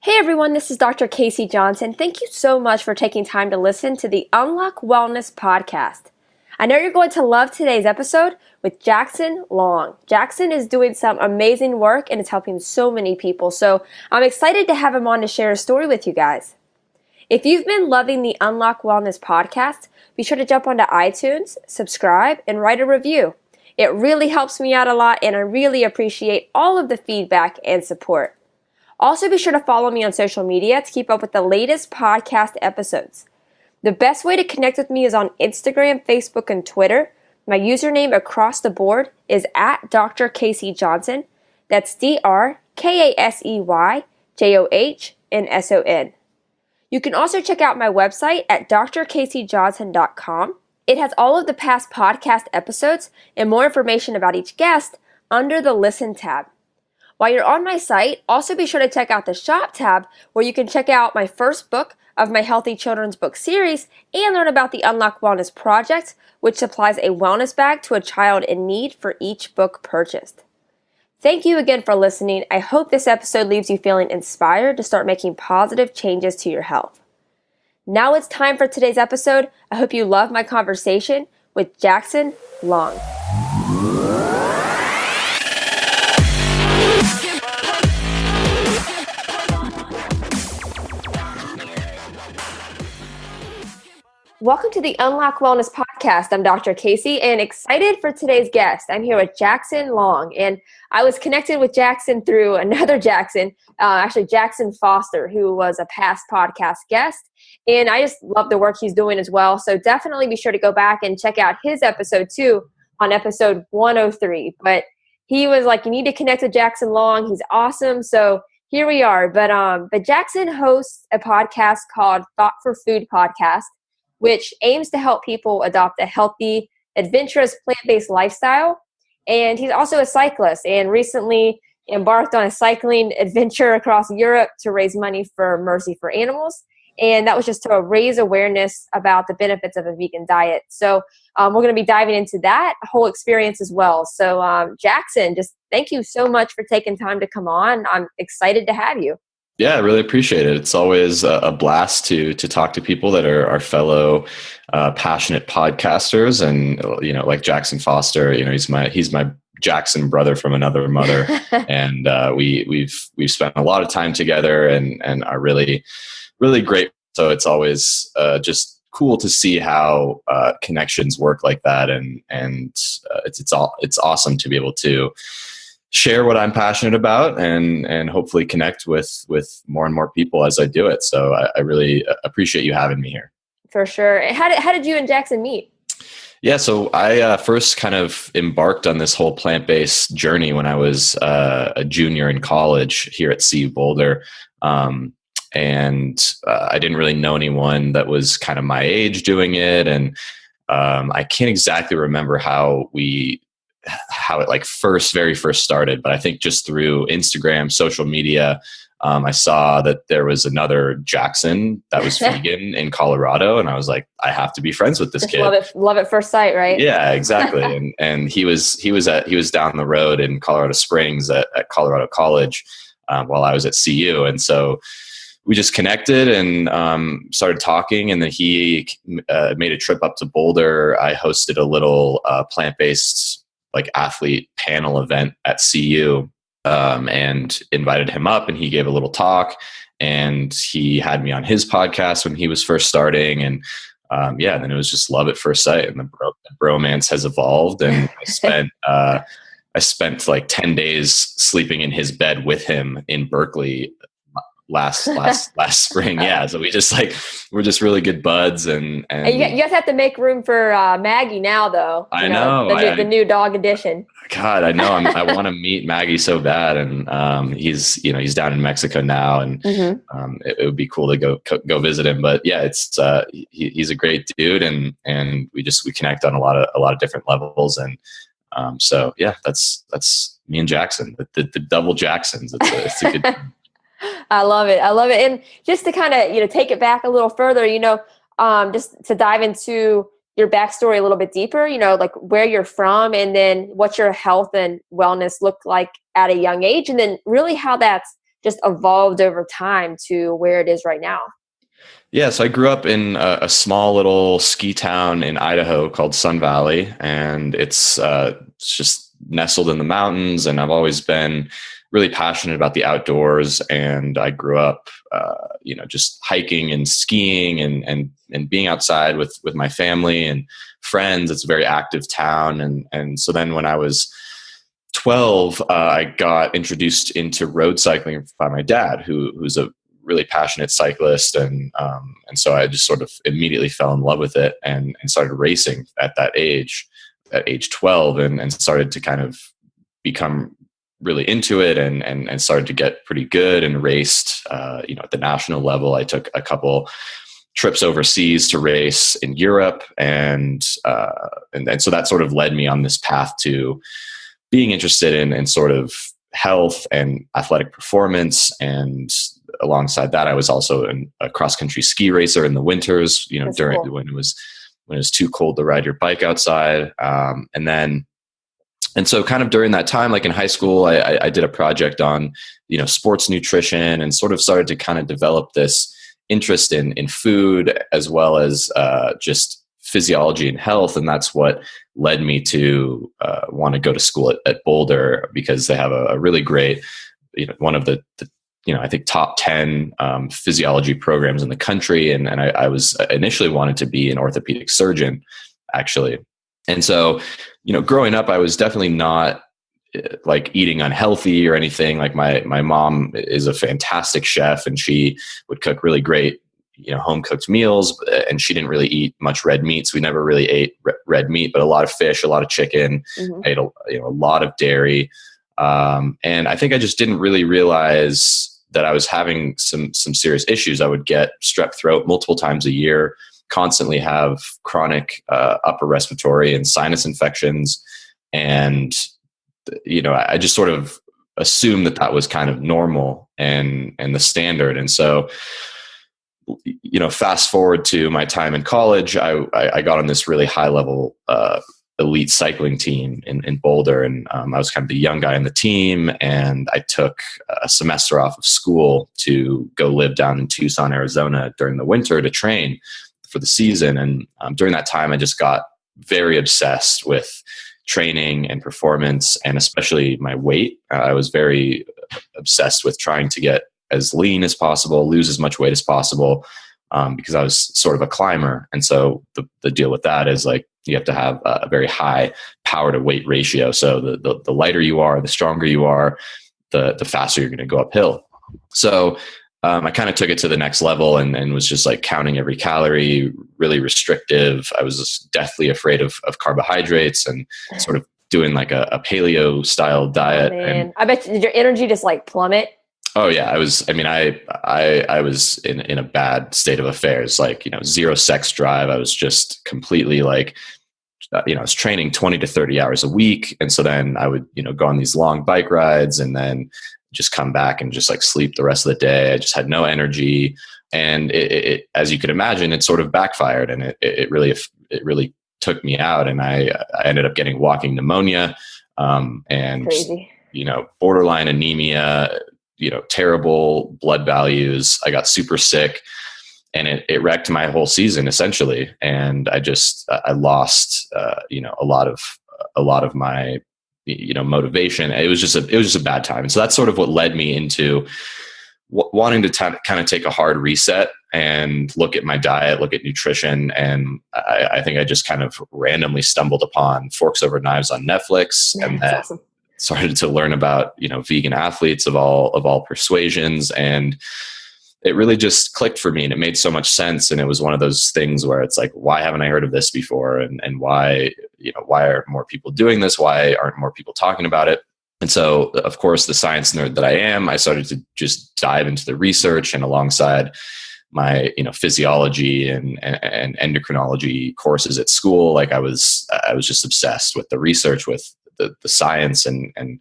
Hey everyone, this is Dr. Casey Johnson. Thank you so much for taking time to listen to the Unlock Wellness podcast. I know you're going to love today's episode with Jackson Long. Jackson is doing some amazing work and it's helping so many people, so I'm excited to have him on to share a story with you guys. If you've been loving the Unlock Wellness podcast, be sure to jump onto iTunes, subscribe, and write a review. It really helps me out a lot and I really appreciate all of the feedback and support. Also, be sure to follow me on social media to keep up with the latest podcast episodes. The best way to connect with me is on Instagram, Facebook, and Twitter. My username across the board is at Dr. Casey Johnson. That's DrKaseyJohnson. You can also check out my website at drkaseyjohnson.com. It has all of the past podcast episodes and more information about each guest under the Listen tab. While you're on my site, also be sure to check out the Shop tab where you can check out my first book of my Healthy Children's Book series and learn about the Unlock Wellness Project, which supplies a wellness bag to a child in need for each book purchased. Thank you again for listening. I hope this episode leaves you feeling inspired to start making positive changes to your health. Now it's time for today's episode. I hope you love my conversation with Jackson Long. Welcome to the Unlock Wellness podcast. I'm Dr. Casey and excited for today's guest. I'm here with Jackson Long, and I was connected with Jackson through another Jackson, actually Jackson Foster, who was a past podcast guest, and I just love the work he's doing as well. So definitely be sure to go back and check out his episode too on episode 103. But he was like, you need to connect with Jackson Long. He's awesome. So here we are. But Jackson hosts a podcast called Thought for Food Podcast, which aims to help people adopt a healthy, adventurous, plant-based lifestyle. And he's also a cyclist and recently embarked on a cycling adventure across Europe to raise money for Mercy for Animals. And that was just to raise awareness about the benefits of a vegan diet. So we're going to be diving into that whole experience as well. So Jackson, just thank you so much for taking time to come on. I'm excited to have you. Yeah, I really appreciate it. It's always a blast to talk to people that are our fellow passionate podcasters, and like Jackson Foster. He's my Jackson brother from another mother, and we've spent a lot of time together and are really great. So it's always just cool to see how connections work like that, and it's awesome to be able to share what I'm passionate about and hopefully connect with more and more people as I do it. So I really appreciate you having me here. For sure. How did you and Jackson meet? Yeah, so I first kind of embarked on this whole plant-based journey when I was a junior in college here at CU Boulder. And I didn't really know anyone that was kind of my age doing it. And I can't exactly remember how it like very first started, but I think just through Instagram, social media, I saw that there was another Jackson that was vegan in Colorado, and I was like, I have to be friends with this just kid. Love at first sight, right? Yeah, exactly. and he was down the road in Colorado Springs at Colorado College while I was at CU, and so we just connected and started talking, and then he made a trip up to Boulder. I hosted a little plant-based like athlete panel event at CU and invited him up, and he gave a little talk, and he had me on his podcast when he was first starting. And then it was just love at first sight, and the bromance has evolved. And I spent like 10 days sleeping in his bed with him in Berkeley last spring. Yeah. So we're just really good buds, and you guys have to make room for Maggie now, though. I know the new dog edition. God, I know. I want to meet Maggie so bad, and he's down in Mexico now, and it would be cool to go visit him. But yeah, he's a great dude, and we connect on a lot of different levels, and so yeah, that's me and Jackson, the double Jacksons. It's a good. I love it. And just to kind of, take it back a little further, just to dive into your backstory a little bit deeper, like where you're from and then what your health and wellness looked like at a young age. And then really how that's just evolved over time to where it is right now? Yeah, so I grew up in a small little ski town in Idaho called Sun Valley, and it's just nestled in the mountains. And I've always been really passionate about the outdoors. And I grew up, just hiking and skiing and being outside with my family and friends. It's a very active town, and so then when I was 12, I got introduced into road cycling by my dad, who's a really passionate cyclist, and so I just sort of immediately fell in love with it and started racing at age 12, and started to kind of become really into it and started to get pretty good and raced at the national level. I took a couple trips overseas to race in Europe, and so that sort of led me on this path to being interested in sort of health and athletic performance. And alongside that, I was also a cross country ski racer in the winters, That's during cool. when it was too cold to ride your bike outside. And so kind of during that time, like in high school, I did a project on, sports nutrition, and sort of started to kind of develop this interest in food as well as just physiology and health. And that's what led me to want to go to school at Boulder, because they have a really great, one of the I think top 10 physiology programs in the country. And I was initially wanted to be an orthopedic surgeon, actually. And so, growing up, I was definitely not like eating unhealthy or anything. Like my mom is a fantastic chef, and she would cook really great, home cooked meals, and she didn't really eat much red meat. So we never really ate red meat, but a lot of fish, a lot of chicken, I ate a lot of dairy. And I think I just didn't really realize that I was having some serious issues. I would get strep throat multiple times a year, constantly have chronic upper respiratory and sinus infections. And, I just sort of assumed that was kind of normal and the standard. And so, fast forward to my time in college, I got on this really high level elite cycling team in Boulder. And I was kind of the young guy in the team. And I took a semester off of school to go live down in Tucson, Arizona during the winter to train for the season. And during that time, I just got very obsessed with training and performance, and especially my weight. I was very obsessed with trying to get as lean as possible, lose as much weight as possible, because I was sort of a climber. And so the deal with that is like, you have to have a very high power to weight ratio. So the lighter you are, the stronger you are, the faster you're going to go uphill. So I kind of took it to the next level and was just like counting every calorie, really restrictive. I was just deathly afraid of carbohydrates, and sort of doing like a paleo style diet. Oh, man. I bet did your energy just like plummet? Oh yeah, I was in a bad state of affairs, like, zero sex drive. I was just completely like, I was training 20 to 30 hours a week. And so then I would, go on these long bike rides and then just come back and just like sleep the rest of the day. I just had no energy. And it as you could imagine, it sort of backfired, and it really took me out. And I ended up getting walking pneumonia, and, Crazy. Borderline anemia, terrible blood values. I got super sick, and it wrecked my whole season essentially. And I lost, a lot of my, motivation. It was just a bad time. And so that's sort of what led me into wanting to kind of take a hard reset and look at my diet, look at nutrition. And I think I just kind of randomly stumbled upon Forks Over Knives on Netflix, and that awesome. Started to learn about, vegan athletes of all persuasions. And it really just clicked for me, and it made so much sense. And it was one of those things where it's like, why haven't I heard of this before? And why aren't more people doing this? Why aren't more people talking about it? And so, of course, the science nerd that I am, I started to just dive into the research, and alongside my, physiology and endocrinology courses at school, like I was just obsessed with the research, with the science, and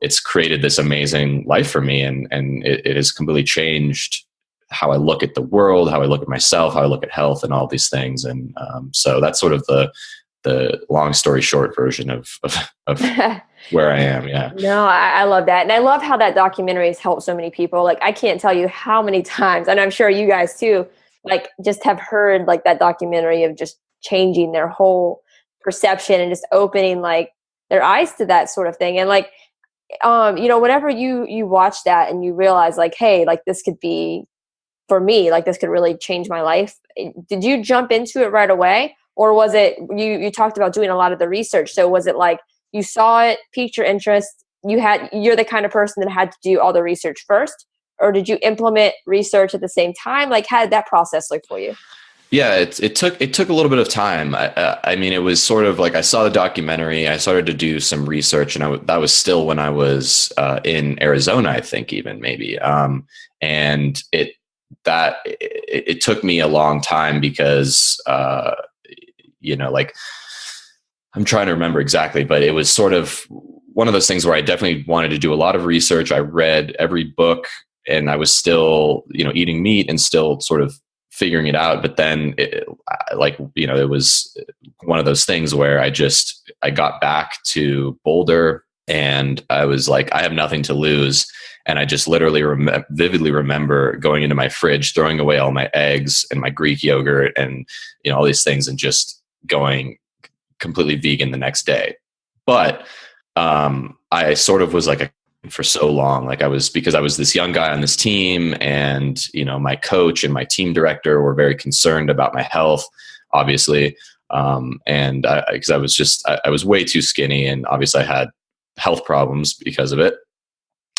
it's created this amazing life for me. And it has completely changed how I look at the world, how I look at myself, how I look at health, and all these things. And so that's sort of the the long story short version of where I am. Yeah. No, I love that. And I love how that documentary has helped so many people. Like, I can't tell you how many times, and I'm sure you guys too, like, just have heard like that documentary of just changing their whole perception and just opening like their eyes to that sort of thing. And like, whenever you watch that and you realize like, hey, like this could be for me, like this could really change my life. Did you jump into it right away? Or was it, you talked about doing a lot of the research. So was it like you saw it, piqued your interest, you're the kind of person that had to do all the research first? Or did you implement research at the same time? Like, how did that process look for you? Yeah, it took a little bit of time. I mean, it was sort of like I saw the documentary. I started to do some research, and that was still when I was in Arizona, I think, even maybe. And it took me a long time because like I'm trying to remember exactly, but it was sort of one of those things where I definitely wanted to do a lot of research. I read every book, and I was still eating meat and still sort of figuring it out. But then it was one of those things where I got back to Boulder and I was like, I have nothing to lose. And I just literally vividly remember going into my fridge, throwing away all my eggs and my Greek yogurt and, all these things, and just going completely vegan the next day. But I sort of was like for so long, because I was this young guy on this team, and my coach and my team director were very concerned about my health, obviously, and because I was way too skinny, and obviously I had health problems because of it,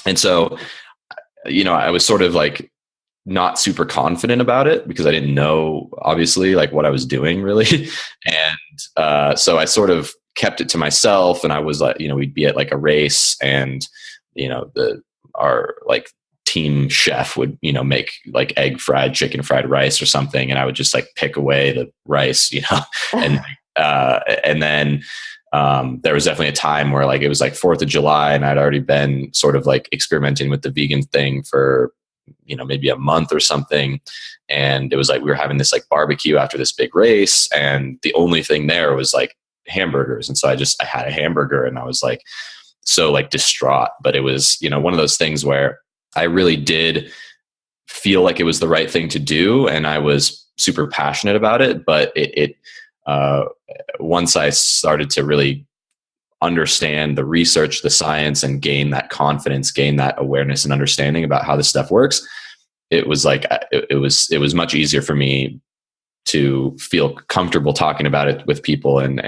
and so I was sort of like not super confident about it because I didn't know, obviously, like what I was doing really, and so I sort of kept it to myself, and I was like, we'd be at like a race, and our like team chef would make like chicken fried rice or something, and I would just like pick away the rice, and then there was definitely a time where like it was like 4th of July, and I'd already been sort of like experimenting with the vegan thing for maybe a month or something, and it was like we were having this like barbecue after this big race, and the only thing there was like hamburgers, and so I had a hamburger, and I was like so like distraught. But it was one of those things where I really did feel like it was the right thing to do, and I was super passionate about it. But once I started to really understand the research, the science, and gain that confidence, gain that awareness and understanding about how this stuff works, it was like it was much easier for me to feel comfortable talking about it with people, and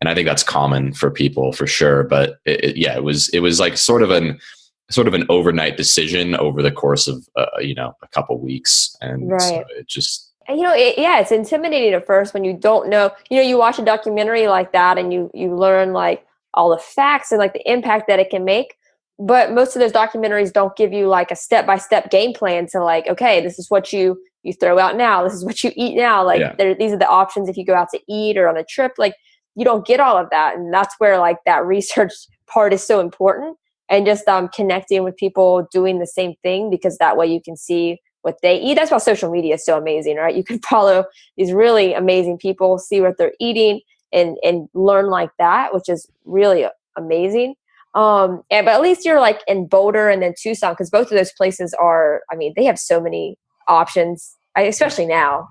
I think that's common for people for sure. But it was like sort of an overnight decision over the course of a couple weeks, and right. So it just it's intimidating at first when you don't know. You watch a documentary like that and you learn like all the facts and like the impact that it can make. But most of those documentaries don't give you like a step-by-step game plan to like, okay, this is what you throw out now. This is what you eat now. Like these are the options if you go out to eat or on a trip. Like you don't get all of that. And that's where like that research part is so important. And just connecting with people doing the same thing, because that way you can see what they eat. That's why social media is so amazing, right? You can follow these really amazing people, see what they're eating and learn like that, which is really amazing. But at least you're like in Boulder and then Tucson, because both of those places are, I mean, they have so many options, especially now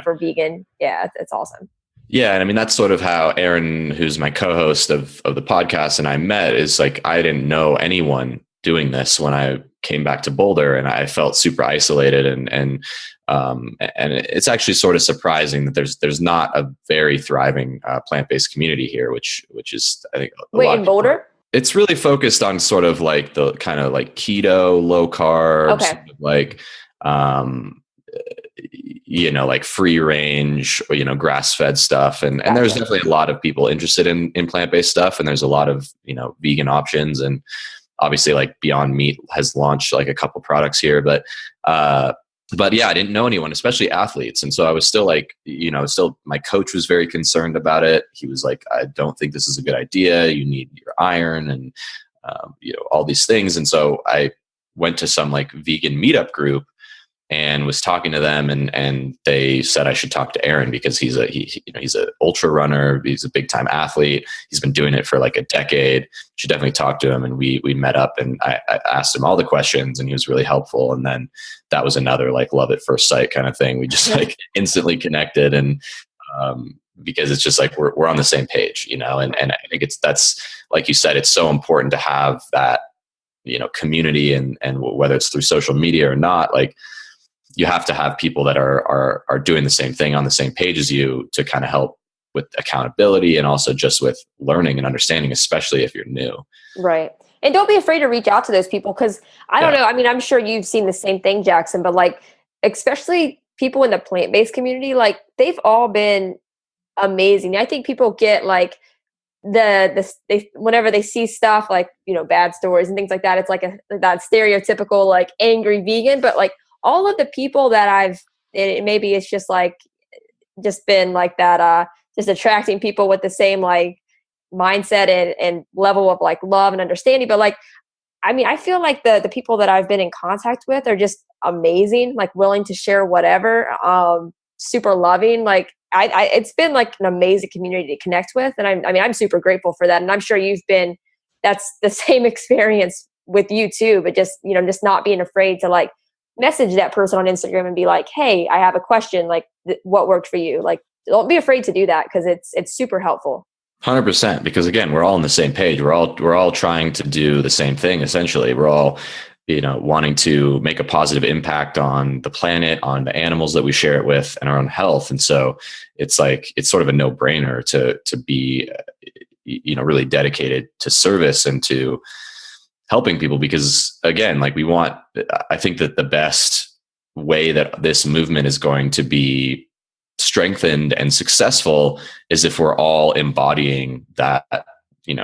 for vegan. Yeah, it's awesome. Yeah. And I mean, that's sort of how Aaron, who's my co-host of the podcast, and I met, is like, I didn't know anyone doing this when I came back to Boulder, and I felt super isolated, and it's actually sort of surprising that there's not a very thriving plant-based community here, which is, I think, in Boulder. It's really focused on sort of like the kind of like keto, low carb, sort of like, like free range, or, grass fed stuff. And there's definitely a lot of people interested in plant-based stuff. And there's a lot of, vegan options, and obviously like Beyond Meat has launched like a couple products here, but yeah, I didn't know anyone, especially athletes. And so I was still like, my coach was very concerned about it. He was like, I don't think this is a good idea. You need your iron and, all these things. And so I went to some like vegan meetup group, and was talking to them, and they said I should talk to Aaron because he's an ultra runner. He's a big time athlete. He's been doing it for like a decade. Should definitely talk to him. And we met up, and I asked him all the questions, and he was really helpful. And then that was another like love at first sight kind of thing. We just like instantly connected, and because it's just like we're on the same page, and I think that's like you said, it's so important to have that, community, and whether it's through social media or not, like you have to have people that are doing the same thing on the same page as you to kind of help with accountability and also just with learning and understanding, especially if you're new. Right. And don't be afraid to reach out to those people. Cause I don't know. I mean, I'm sure you've seen the same thing, Jackson, but like, especially people in the plant-based community, like they've all been amazing. I think people get like whenever they see stuff like, bad stories and things like that, it's like that stereotypical, like angry vegan, but like all of the people that maybe it's just been like that, just attracting people with the same like mindset and level of like love and understanding. But like, I mean, I feel like the people that I've been in contact with are just amazing, like willing to share whatever, super loving. Like it's been like an amazing community to connect with. And I'm super grateful for that. And I'm sure that's the same experience with you too, but just not being afraid to like message that person on Instagram and be like, hey, I have a question. Like what worked for you? Like, don't be afraid to do that, because it's super helpful. 100%. Because again, we're all on the same page. We're all trying to do the same thing. Essentially, we're all, wanting to make a positive impact on the planet, on the animals that we share it with, and our own health. And so it's sort of a no brainer to be, really dedicated to service and to helping people, because again, like I think that the best way that this movement is going to be strengthened and successful is if we're all embodying that,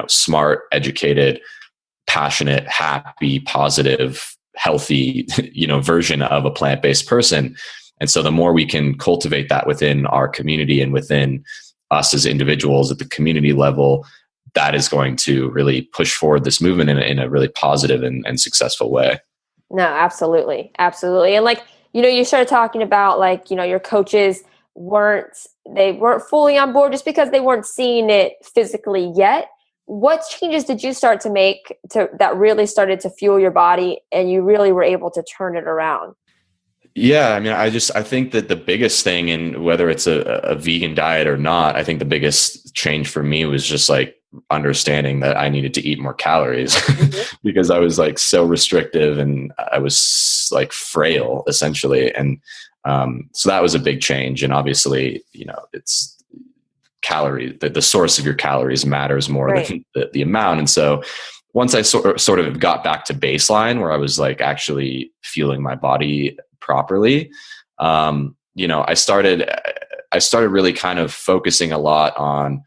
smart, educated, passionate, happy, positive, healthy, version of a plant-based person. And so the more we can cultivate that within our community and within us as individuals at the community level, that is going to really push forward this movement in a really positive and successful way. No, absolutely. Absolutely. And like, you started talking about like, your coaches weren't fully on board just because they weren't seeing it physically yet. What changes did you start to make that really started to fuel your body and you really were able to turn it around? Yeah. I mean, I think that the biggest thing, and whether it's a vegan diet or not, I think the biggest change for me was just like understanding that I needed to eat more calories because I was like so restrictive and I was like frail essentially. And so that was a big change. And obviously, it's calorie, the source of your calories matters more than the amount. And so once I sort of got back to baseline where I was like actually fueling my body properly, I started really kind of focusing a lot on,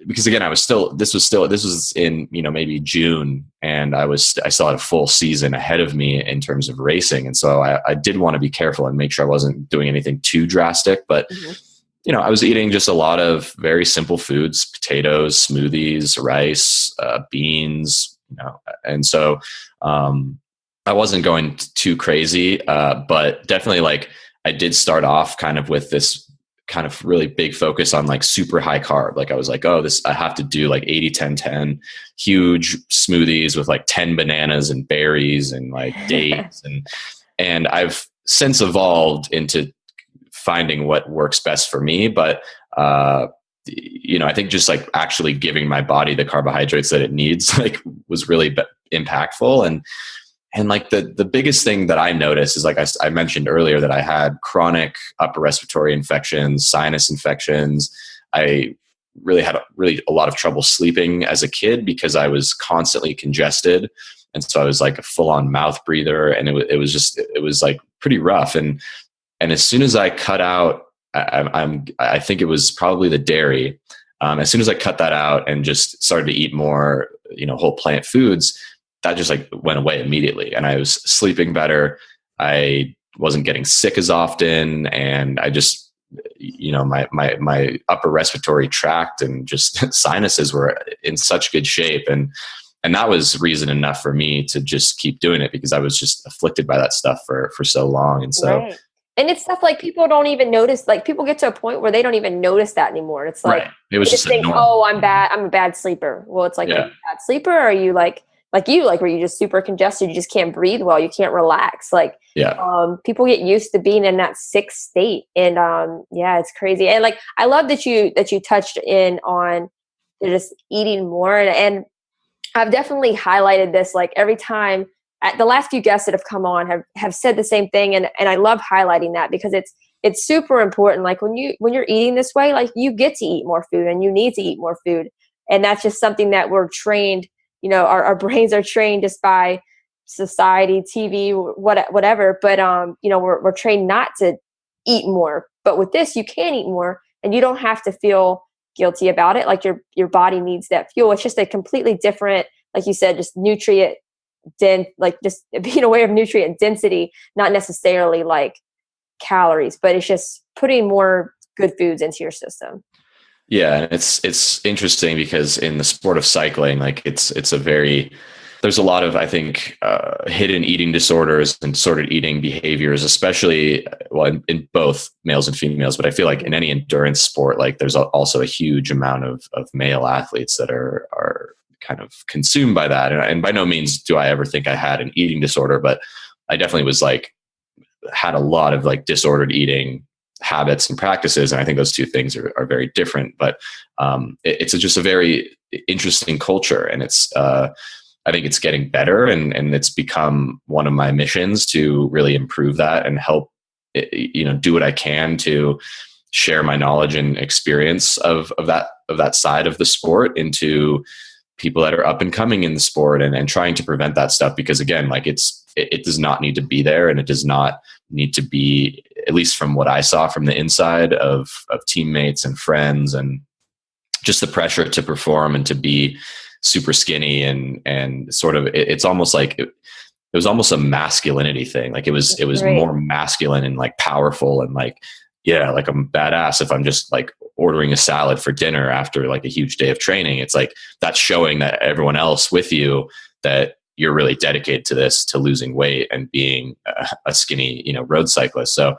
because again, this was in, maybe June, and I still had a full season ahead of me in terms of racing. And so I did want to be careful and make sure I wasn't doing anything too drastic, but I was eating just a lot of very simple foods: potatoes, smoothies, rice, beans, and so I wasn't going too crazy, but definitely like I did start off kind of with this kind of really big focus on like super high carb. Like I was like, I have to do like 80-10-10, huge smoothies with like 10 bananas and berries and like dates. and I've since evolved into finding what works best for me. But, I think just like actually giving my body the carbohydrates that it needs, like was really impactful. And like the biggest thing that I noticed is, like I mentioned earlier, that I had chronic upper respiratory infections, sinus infections. I really had a lot of trouble sleeping as a kid because I was constantly congested. And so I was like a full on mouth breather, and it was like pretty rough. And as soon as I cut out, I think it was probably the dairy. As soon as I cut that out and just started to eat more, whole plant foods, that just like went away immediately. And I was sleeping better. I wasn't getting sick as often. And I just, my upper respiratory tract and just sinuses were in such good shape. And and that was reason enough for me to just keep doing it, because I was just afflicted by that stuff for so long. And so, Right. And it's stuff like people don't even notice, like people get to a point where they don't even notice that anymore. It's like, right. It was they just just a think, norm. oh, I'm bad. I'm a bad sleeper. Well, it's like, are you Yeah. a bad sleeper? Or are you like you, like, where you just super congested? You just can't breathe well. You can't relax. Like, Yeah. People get used to being in that sick state. And, yeah, it's crazy. And like, I love that you touched in on just eating more. And I've definitely highlighted this, like every time. The last few guests that have come on have said the same thing, and I love highlighting that because it's super important. Like when you're eating this way, like you get to eat more food and you need to eat more food, and that's just something that we're trained. Our brains are trained just by society, TV, whatever. But we're trained not to eat more. But with this, you can eat more, and you don't have to feel guilty about it. Like your body needs that fuel. It's just a completely different, like you said, just nutrient like just being aware of nutrient density, not necessarily like calories, but it's just putting more good foods into your system. Yeah, and it's interesting because in the sport of cycling, like there's a lot of, I think, hidden eating disorders and disordered eating behaviors, especially in both males and females. But I feel like in any endurance sport, like there's also a huge amount of male athletes that are kind of consumed by that. And by no means do I ever think I had an eating disorder, but I definitely was had a lot of like disordered eating habits and practices. And I think those two things are very different, but it's just a very interesting culture. And I think it's getting better, and it's become one of my missions to really improve that and help, do what I can to share my knowledge and experience of that side of the sport into people that are up and coming in the sport, and trying to prevent that stuff. Because again, like it does not need to be there, and it does not need to be, at least from what I saw from the inside of teammates and friends, and just the pressure to perform and to be super skinny and sort of, it's almost like it was almost a masculinity thing. Like it was Right. more masculine and like powerful, and like, yeah, like I'm badass if I'm just like ordering a salad for dinner after like a huge day of training. It's like that's showing that everyone else with you that you're really dedicated to this, to losing weight and being a skinny, road cyclist. So,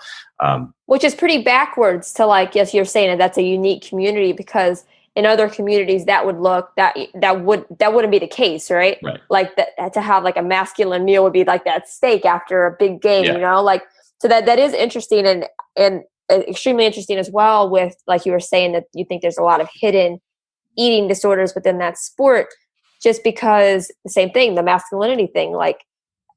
Which is pretty backwards to, like, yes, you're saying that that's a unique community, because in other communities that wouldn't be the case, right? Right. Like that, to have like a masculine meal would be like that steak after a big game, Yeah. like, so that is interesting and extremely interesting as well, with, like you were saying, that you think there's a lot of hidden eating disorders within that sport, just because the same thing, the masculinity thing. Like,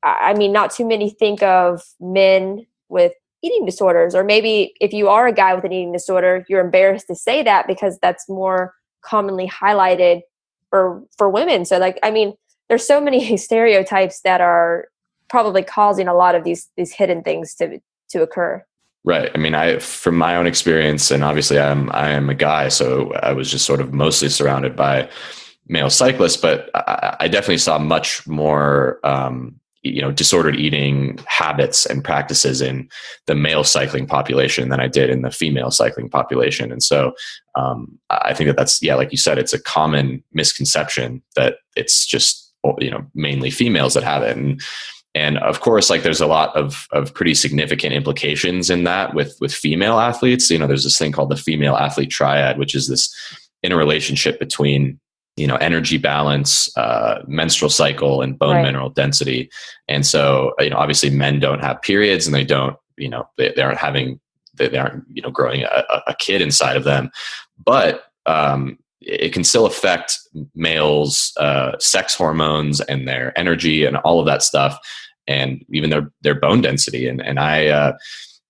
I mean, not too many think of men with eating disorders, or maybe if you are a guy with an eating disorder, you're embarrassed to say that because that's more commonly highlighted for women. So, like, I mean, there's so many stereotypes that are probably causing a lot of these hidden things to occur. Right. I mean, from my own experience, and obviously I am a guy, so I was just sort of mostly surrounded by male cyclists, but I definitely saw much more, disordered eating habits and practices in the male cycling population than I did in the female cycling population. And so I think that's, yeah, like you said, it's a common misconception that it's just, mainly females that have it. And of course, like there's a lot of pretty significant implications in that with female athletes. There's this thing called the female athlete triad, which is this interrelationship between, energy balance, menstrual cycle, and bone Right. mineral density. And so, obviously men don't have periods, and they don't, they aren't growing a kid inside of them, but it can still affect males' sex hormones and their energy and all of that stuff, and even their bone density. And I,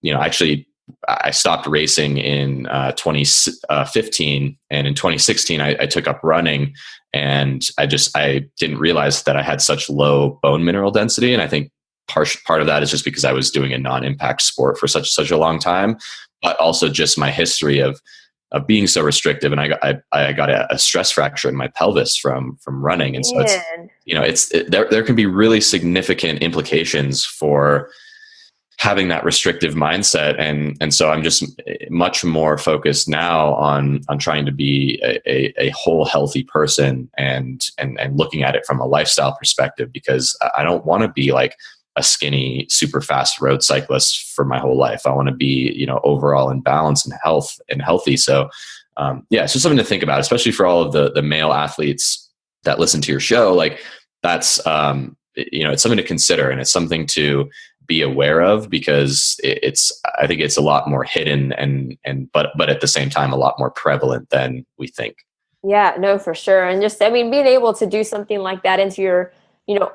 actually, I stopped racing in 2015, and in 2016 I took up running, and I didn't realize that I had such low bone mineral density. And I think part of that is just because I was doing a non-impact sport for such a long time, but also just my history of being so restrictive. And I got a stress fracture in my pelvis from running. And so there can be really significant implications for having that restrictive mindset. And so I'm just much more focused now on trying to be a whole healthy person and looking at it from a lifestyle perspective, because I don't want to be like a skinny, super fast road cyclist for my whole life. I want to be, overall in balance and healthy. So it's just something to think about, especially for all of the male athletes that listen to your show. Like that's, it's something to consider, and it's something to be aware of, because I think it's a lot more hidden but at the same time, a lot more prevalent than we think. Yeah, no, for sure. And just, being able to do something like that into your,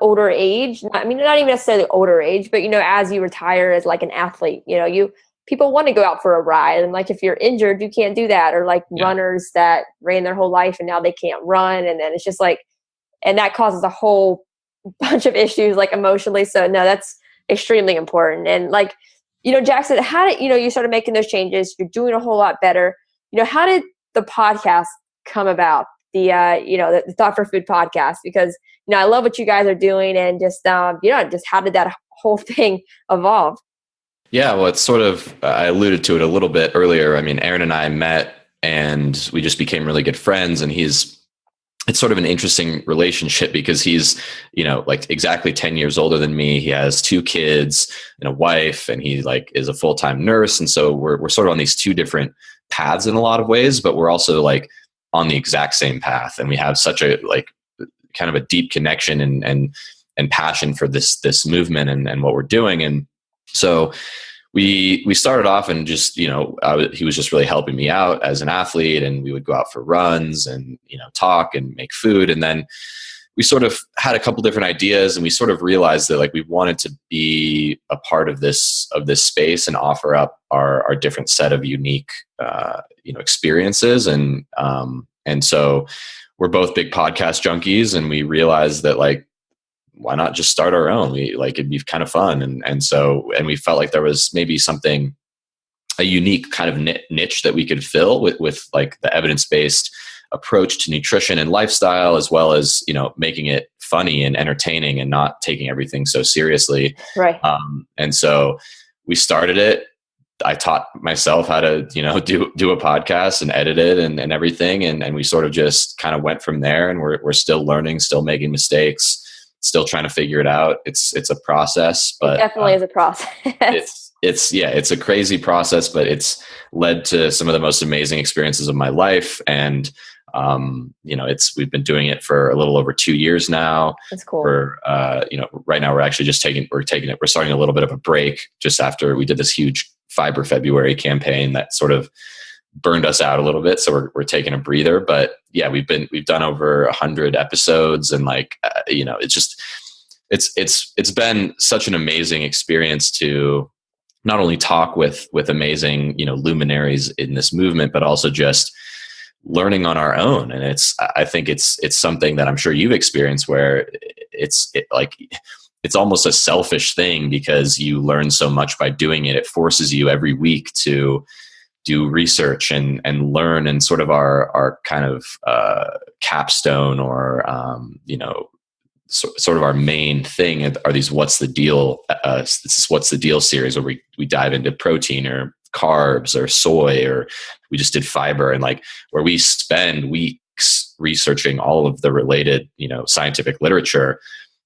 older age, not even necessarily older age, but, as you retire as like an athlete, people want to go out for a ride. And like, if you're injured, you can't do that. Or like runners that ran their whole life and now they can't run. And then it's just like, and that causes a whole bunch of issues, like emotionally. So no, that's extremely important. And like, Jackson, how did, you started making those changes, you're doing a whole lot better. How did the podcast come about? The Thought for Food podcast, because, I love what you guys are doing, and just, just how did that whole thing evolve? Yeah, well, it's sort of, I alluded to it a little bit earlier. I mean, Aaron and I met and we just became really good friends, and it's sort of an interesting relationship because he's, like exactly 10 years older than me. He has 2 kids and a wife, and he like is a full-time nurse. And so we're sort of on these 2 different paths in a lot of ways, but we're also like on the exact same path. And we have such a like kind of a deep connection and passion for this movement and what we're doing. And so we started off, and just, he was just really helping me out as an athlete, and we would go out for runs and, talk and make food. And then we sort of had a couple different ideas, and we sort of realized that like we wanted to be a part of this space and offer up our different set of unique, experiences. And so we're both big podcast junkies, and we realized that like, why not just start our own? It'd be kind of fun. And we felt like there was maybe a unique kind of niche that we could fill with like the evidence-based approach to nutrition and lifestyle, as well as, making it funny and entertaining and not taking everything so seriously. Right. And so we started it. I taught myself how to, do a podcast and edit it and everything. And we sort of just kind of went from there, and we're still learning, still making mistakes, still trying to figure it out. It's a process, but it definitely is a process. It's a crazy process, but it's led to some of the most amazing experiences of my life. And, we've been doing it for a little over 2 years now. That's cool. Right now we're actually just we're starting a little bit of a break just after we did this huge Fiber February campaign that sort of burned us out a little bit. So we're taking a breather, but yeah, we've done over 100 episodes, and like, it's been such an amazing experience to not only talk with amazing, luminaries in this movement, but also just learning on our own. And I think it's something that I'm sure you've experienced, where it's almost a selfish thing, because you learn so much by doing it. It forces you every week to do research and learn. And sort of our kind of capstone, or sort of our main thing are these What's the Deal? This is What's the Deal series, where we dive into protein or carbs or soy, or we just did fiber, and like where we spend weeks researching all of the related, scientific literature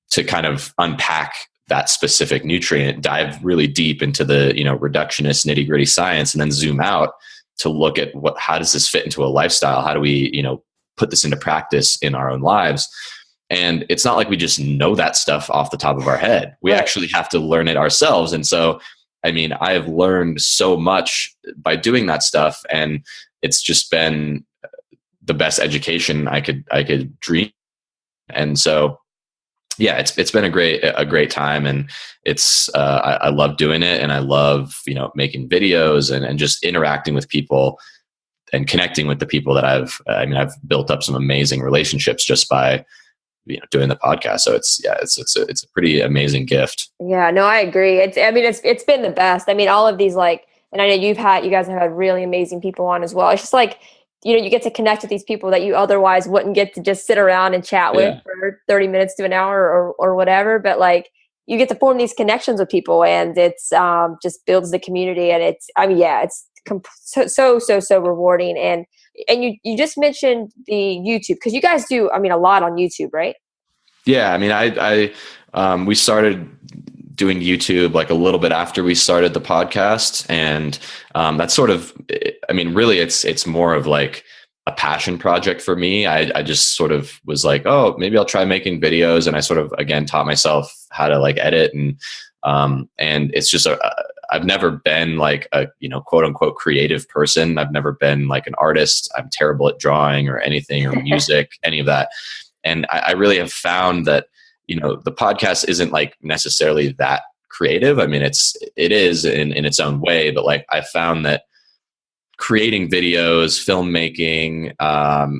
to kind of unpack that specific nutrient, dive really deep into the, reductionist nitty gritty science, and then zoom out to look at how does this fit into a lifestyle? How do we, put this into practice in our own lives? And it's not like we just know that stuff off the top of our head. We actually have to learn it ourselves. And so, I mean, I have learned so much by doing that stuff, and it's just been the best education I could dream. And so, yeah, it's been a great time, and I love doing it, and I love, making videos and just interacting with people and connecting with the people that I've built up some amazing relationships just by, doing the podcast. So it's a pretty amazing gift. Yeah, no, I agree. It's been the best. I mean, all of these, like, and I know you guys have had really amazing people on as well. It's just like, you get to connect with these people that you otherwise wouldn't get to just sit around and chat with for 30 minutes to an hour or whatever. But like, you get to form these connections with people, and it's just builds the community. And it's, I mean, yeah, it's so rewarding. And you just mentioned the YouTube, because you guys do, I mean, a lot on YouTube, right? Yeah, I mean, we started doing YouTube like a little bit after we started the podcast, and that's sort of, I mean, really, it's more of like a passion project for me. I just sort of was like, oh, maybe I'll try making videos, and I sort of again taught myself how to like edit, and it's just I've never been like a, you know, quote unquote creative person. I've never been like an artist. I'm terrible at drawing or anything or music, any of that. And I really have found that, you know, the podcast isn't like necessarily that creative. I mean, it is in its own way, but like I found that creating videos, filmmaking,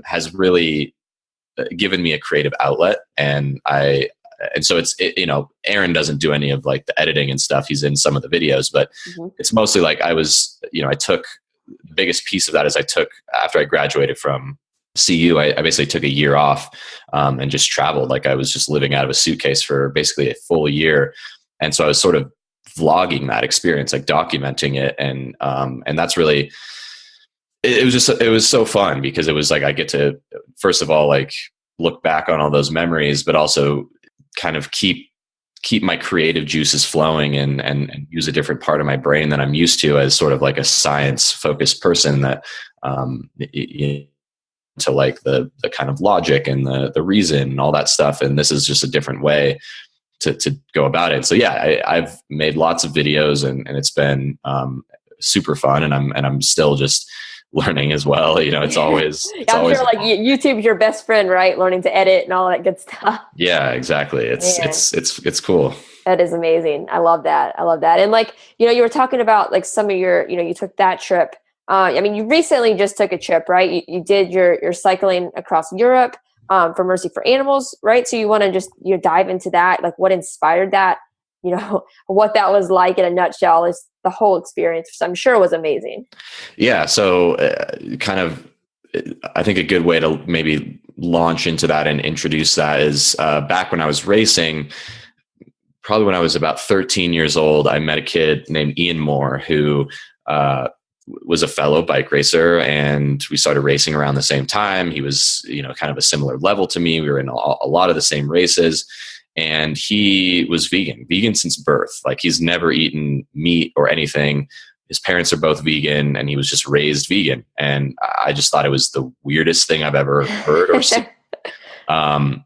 has really given me a creative outlet. And so you know, Aaron doesn't do any of like the editing and stuff. He's in some of the videos, but it's mostly like I took the biggest piece of that is I took, after I graduated from CU, I basically took a year off, and just traveled. Like I was just living out of a suitcase for basically a full year. And so I was sort of vlogging that experience, like documenting it. And that's really, it was so fun, because it was like, I get to, first of all, like look back on all those memories, but also kind of keep my creative juices flowing, and use a different part of my brain than I'm used to as sort of like a science focused person that, to like the kind of logic and the reason and all that stuff. And this is just a different way to go about it. So yeah, I've made lots of videos, and it's been super fun, and I'm still just learning as well. You know, it's always I'm sure like YouTube's your best friend, right? Learning to edit and all that good stuff. Yeah, exactly. It's cool. That is amazing. I love that. And like, you know, you were talking about like some of your, you know, you took that trip. I mean, you recently just took a trip, right? You did your cycling across Europe for Mercy for Animals, right? So you want to just dive into that, like what inspired that, you know, what that was like in a nutshell, is the whole experience. So I'm sure it was amazing. Yeah. So kind of, I think a good way to maybe launch into that and introduce that is back when I was racing, probably when I was about 13 years old, I met a kid named Ian Moore who was a fellow bike racer, and we started racing around the same time. He was, you know, kind of a similar level to me. We were in a lot of the same races, and he was vegan since birth. Like he's never eaten meat or anything. His parents are both vegan, and he was just raised vegan. And I just thought it was the weirdest thing I've ever heard or seen.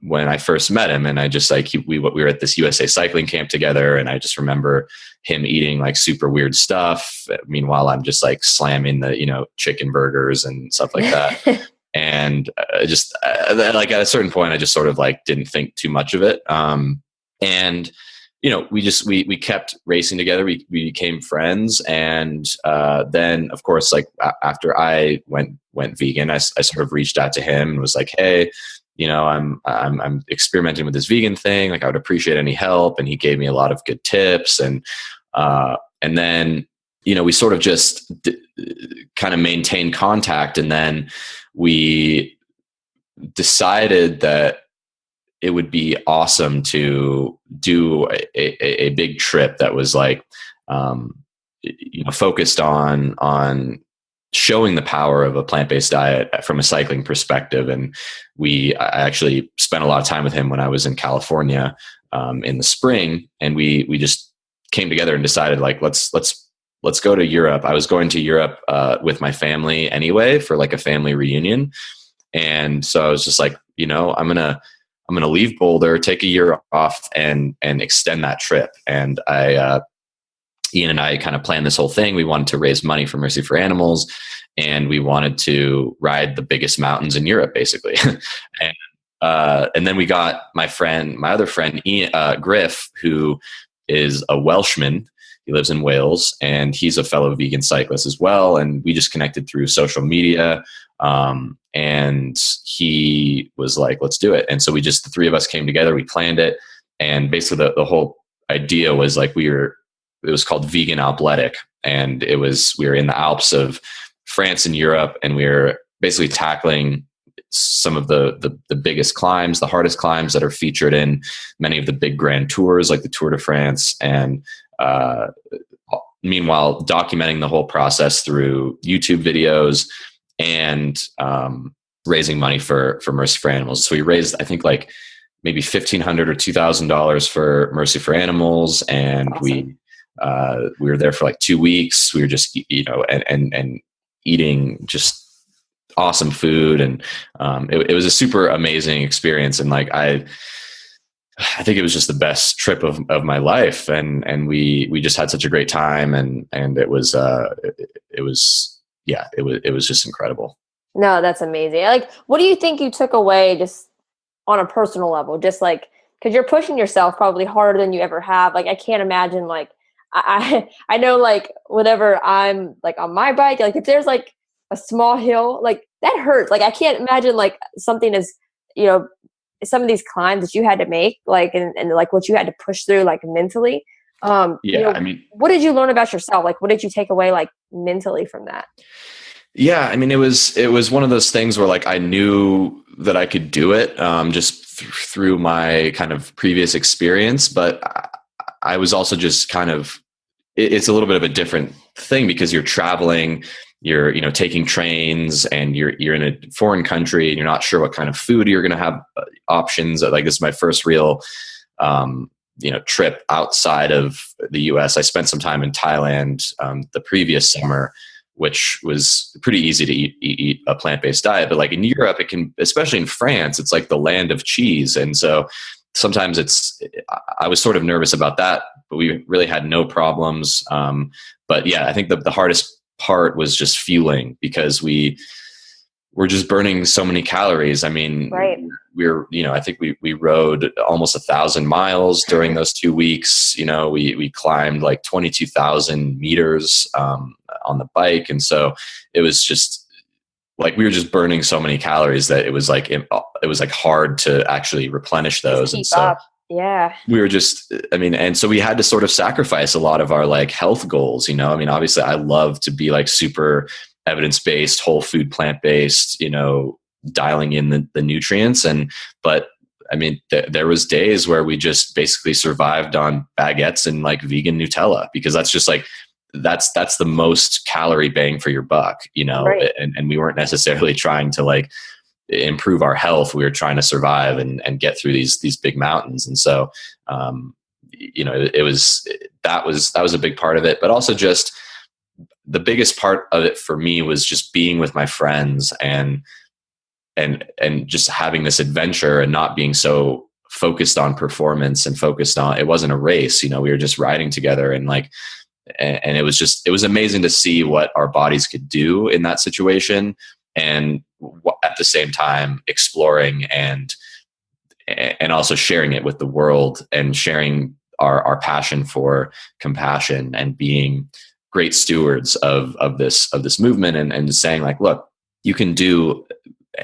When I first met him, and I just like, we were at this USA cycling camp together, and I just remember him eating like super weird stuff. Meanwhile, I'm just like slamming the, you know, chicken burgers and stuff like that. And like at a certain point, I just sort of like didn't think too much of it. And you know, we kept racing together. We became friends. And then of course, like after I went vegan, I sort of reached out to him and was like, hey, you know, I'm experimenting with this vegan thing. Like I would appreciate any help. And he gave me a lot of good tips. And then, you know, we sort of just kind of maintained contact. And then we decided that it would be awesome to do a big trip that was like, you know, focused on showing the power of a plant-based diet from a cycling perspective. And I actually spent a lot of time with him when I was in California in the spring, and we just came together and decided like, let's go to Europe. I was going to Europe with my family anyway for like a family reunion. And so I was just like, you know, I'm going to leave Boulder, take a year off and extend that trip. And Ian and I kind of planned this whole thing. We wanted to raise money for Mercy for Animals, and we wanted to ride the biggest mountains in Europe, basically. And then we got my other friend, Ian, Griff, who is a Welshman. He lives in Wales, and he's a fellow vegan cyclist as well. And we just connected through social media. And he was like, let's do it. And so the three of us came together, we planned it. And basically the whole idea was like, it was called Vegan Alpletic. And we were in the Alps of France and Europe. And we were basically tackling some of the biggest climbs, the hardest climbs that are featured in many of the big grand tours like the Tour de France, and meanwhile documenting the whole process through YouTube videos and raising money for Mercy for Animals. So we raised, I think, like maybe $1,500 or $2,000 for Mercy for Animals, and awesome. We were there for like 2 weeks. We were just, and eating just awesome food, and it was a super amazing experience. And like I think it was just the best trip of my life, and we just had such a great time, and it was just incredible. No, that's amazing. Like, what do you think you took away just on a personal level? Just like, because you're pushing yourself probably harder than you ever have. Like, I can't imagine, like, I know, like, whenever I'm like on my bike, like if there's like a small hill, like that hurts. Like, I can't imagine like something as, some of these climbs that you had to make, like, and like what you had to push through, like mentally. I mean, what did you learn about yourself? Like, what did you take away, like mentally from that? Yeah, I mean, it was one of those things where like I knew that I could do it just through my kind of previous experience, but I was also just kind of, it's a little bit of a different thing because you're traveling, you're taking trains, and you're in a foreign country, and you're not sure what kind of food you're going to have options. Like, this is my first real trip outside of the US. I spent some time in Thailand the previous summer, which was pretty easy to eat a plant-based diet. But like in Europe, it can, especially in France, it's like the land of cheese. And so sometimes I was sort of nervous about that, but we really had no problems. But yeah, I think the hardest part was just fueling, because we're just burning so many calories. I mean, right. I think we rode almost 1,000 miles during those 2 weeks. We climbed like 22,000 meters on the bike. And so it was just like, we were just burning so many calories that it was like hard to actually replenish those. And so up. Yeah, we were just, and so we had to sort of sacrifice a lot of our like health goals. Obviously I love to be like super evidence-based, whole food, plant-based, dialing in the nutrients. But there was days where we just basically survived on baguettes and like vegan Nutella, because that's just like, that's the most calorie bang for your buck, right. And we weren't necessarily trying to like improve our health. We were trying to survive and get through these big mountains. And so, that was a big part of it, but also just the biggest part of it for me was just being with my friends and just having this adventure and not being so focused on performance and focused on, it wasn't a race, we were just riding together, and like, and it was amazing to see what our bodies could do in that situation. And at the same time exploring and also sharing it with the world, and sharing our passion for compassion and being great stewards of this movement, and saying like, look, you can do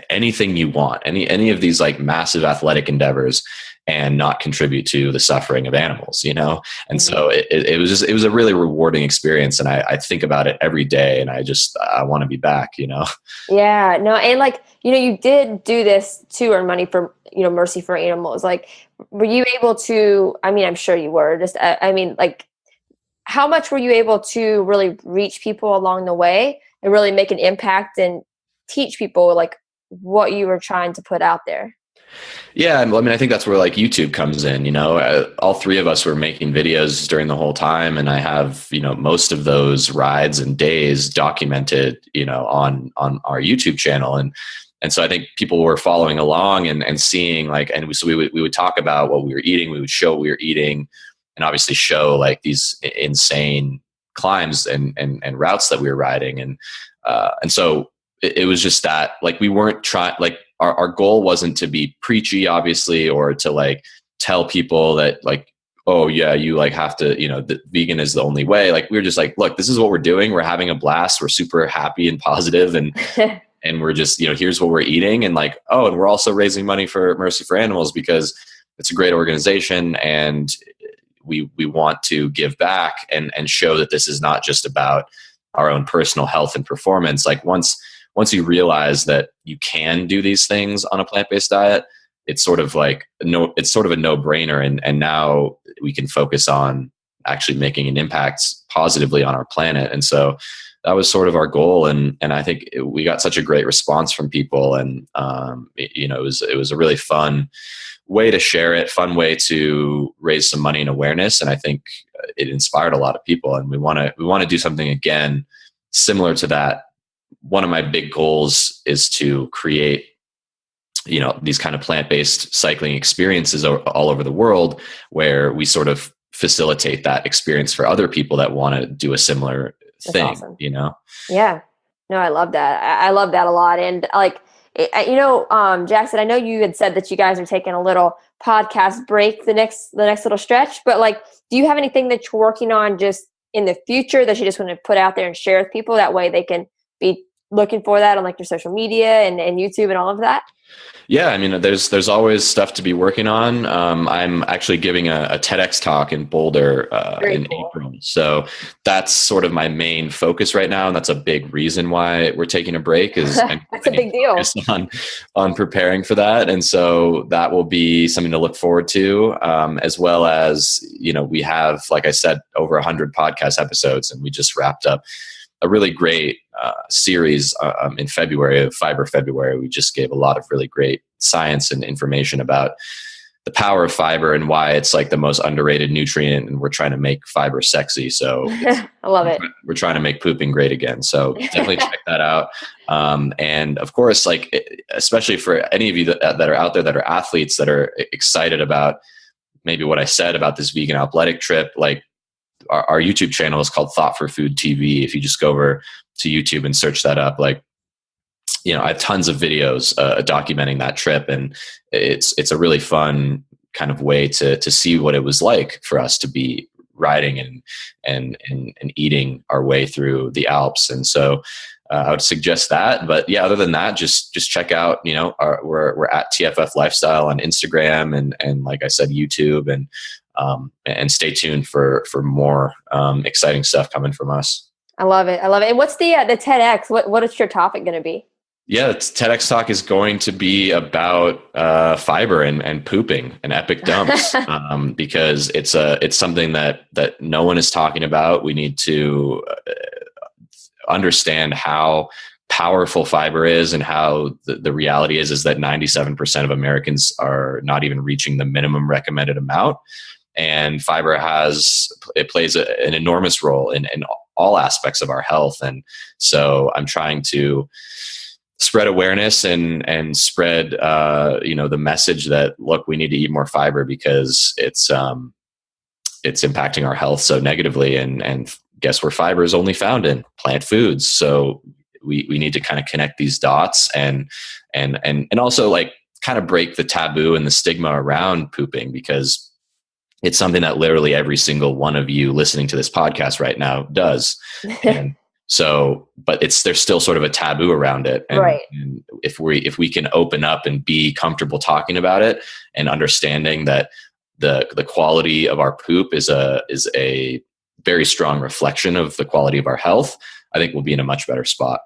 anything you want, any of these like massive athletic endeavors, and not contribute to the suffering of animals, And so it was a really rewarding experience. And I think about it every day, and I want to be back, Yeah, no. And like, you did do this to earn money for, Mercy for Animals. Like, were you able to, I'm sure you were, just, like, how much were you able to really reach people along the way and really make an impact and teach people like what you were trying to put out there? Yeah, I think that's where like YouTube comes in. All three of us were making videos during the whole time, and I have most of those rides and days documented on our YouTube channel, and so I think people were following along and seeing like, and so we would talk about what we were eating, we would show what we were eating, and obviously show like these insane climbs and routes that we were riding, and so it was just that like we weren't trying, like our goal wasn't to be preachy, obviously, or to like tell people that like, oh yeah, you like have to, the vegan is the only way. Like, we were just like, look, this is what we're doing. We're having a blast. We're super happy and positive, and and we're just, here's what we're eating, and like, oh, and we're also raising money for Mercy for Animals because it's a great organization, and we want to give back and show that this is not just about our own personal health and performance. Like once once you realize that you can do these things on a plant-based diet, it's sort of like it's sort of a no-brainer. And now we can focus on actually making an impact positively on our planet. And so that was sort of our goal. And I think we got such a great response from people. And, it was a really fun way to share it, fun way to raise some money and awareness. And I think it inspired a lot of people. And we want to do something again, similar to that. One of my big goals is to create, these kind of plant-based cycling experiences all over the world, where we sort of facilitate that experience for other people that want to do a similar thing. Awesome. Yeah, no, I love that. I love that a lot. And like, Jackson, I know you had said that you guys are taking a little podcast break the next little stretch, but like, do you have anything that you're working on just in the future that you just want to put out there and share with people? That way they can be looking for that on like your social media and YouTube and all of that? Yeah, I mean, there's always stuff to be working on. I'm actually giving a TEDx talk in Boulder in April. So that's sort of my main focus right now. And that's a big reason why we're taking a break is that's a big deal on preparing for that. And so that will be something to look forward to, as well as, we have, like I said, over 100 podcast episodes, and we just wrapped up a really great series in February, of Fiber February. We just gave a lot of really great science and information about the power of fiber and why it's like the most underrated nutrient, and we're trying to make fiber sexy. So I love it. We're trying to make pooping great again. So definitely check that out. And of course, like, especially for any of you that are out there that are athletes that are excited about maybe what I said about this vegan athletic trip, like, our YouTube channel is called Thought for Food TV. If you just go over to YouTube and search that up, like, I have tons of videos documenting that trip, and it's a really fun kind of way to see what it was like for us to be riding and eating our way through the Alps. And so I would suggest that. But yeah, other than that, just check out, we're at TFF Lifestyle on Instagram and like I said, YouTube, and stay tuned for more exciting stuff coming from us. I love it. And what's the TEDx? What is your topic going to be? Yeah, TEDx talk is going to be about fiber and pooping and epic dumps, because it's something that no one is talking about. We need to understand how powerful fiber is, and how the reality is that 97% of Americans are not even reaching the minimum recommended amount. And fiber plays an enormous role in all aspects of our health. And so I'm trying to spread awareness and spread, the message that, look, we need to eat more fiber because it's impacting our health so negatively. And guess where fiber is only found? In plant foods. So we need to kind of connect these dots and also like kind of break the taboo and the stigma around pooping, because it's something that literally every single one of you listening to this podcast right now does. And so, but there's still sort of a taboo around it. And, right. And if we can open up and be comfortable talking about it and understanding that the quality of our poop is a very strong reflection of the quality of our health, I think we'll be in a much better spot.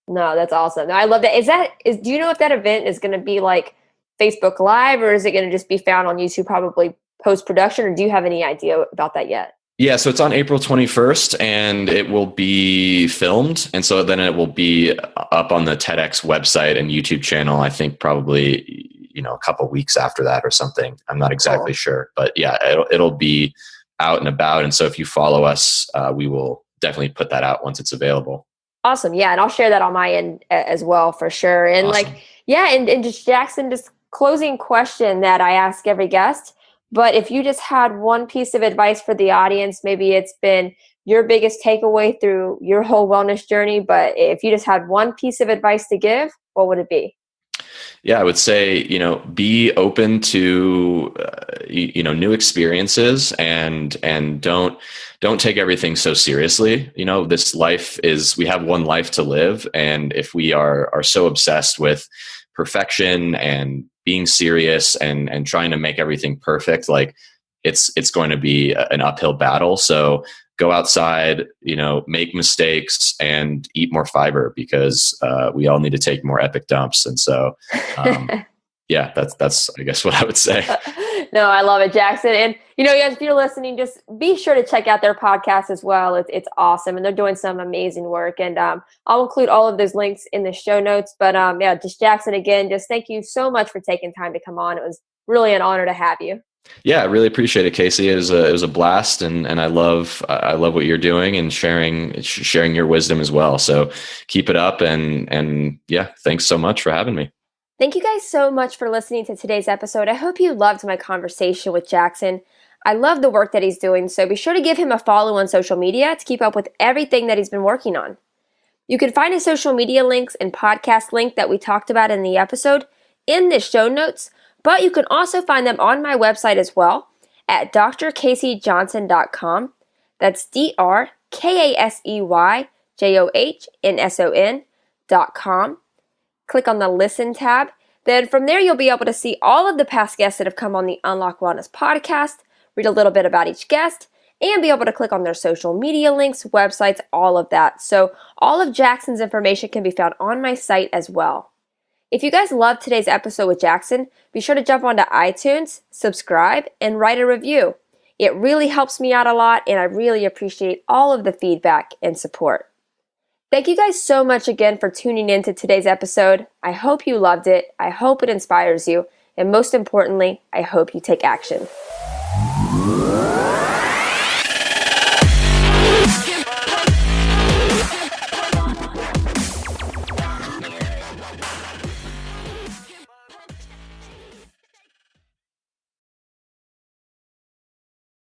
No, that's awesome. No, I love that. Do you know if that event is going to be like Facebook Live, or is it going to just be found on YouTube, probably post-production, or do you have any idea about that yet? Yeah, so it's on April 21st, and it will be filmed. And so then it will be up on the TEDx website and YouTube channel, I think probably, a couple weeks after that or something. I'm not exactly sure. But yeah, it'll be out and about. And so if you follow us, we will definitely put that out once it's available. Awesome. Yeah, and I'll share that on my end as well, for sure. And awesome. And just Jackson, just closing question that I ask every guest. But if you just had one piece of advice for the audience, maybe it's been your biggest takeaway through your whole wellness journey, but if you just had one piece of advice to give, what would it be? Yeah, I would say, be open to, new experiences and don't take everything so seriously. This life we have one life to live. And if we are so obsessed with perfection and being serious and trying to make everything perfect, like it's going to be an uphill battle. So go outside, make mistakes and eat more fiber, because we all need to take more epic dumps. And so, yeah, that's I guess what I would say. No, I love it, Jackson. And if you're listening, just be sure to check out their podcast as well. It's awesome, and they're doing some amazing work. And I'll include all of those links in the show notes. But yeah, just Jackson, again, just thank you so much for taking time to come on. It was really an honor to have you. Yeah, I really appreciate it, Casey. It was a blast, and I love what you're doing and sharing your wisdom as well. So keep it up, and yeah, thanks so much for having me. Thank you guys so much for listening to today's episode. I hope you loved my conversation with Jackson. I love the work that he's doing, so be sure to give him a follow on social media to keep up with everything that he's been working on. You can find his social media links and podcast link that we talked about in the episode in the show notes, but you can also find them on my website as well at drcaseyjohnson.com. That's drkaseyjohnson.com. Click on the Listen tab. Then from there, you'll be able to see all of the past guests that have come on the Unlock Wellness podcast, read a little bit about each guest, and be able to click on their social media links, websites, all of that. So all of Jackson's information can be found on my site as well. If you guys loved today's episode with Jackson, be sure to jump onto iTunes, subscribe, and write a review. It really helps me out a lot, and I really appreciate all of the feedback and support. Thank you guys so much again for tuning in to today's episode. I hope you loved it. I hope it inspires you. And most importantly, I hope you take action.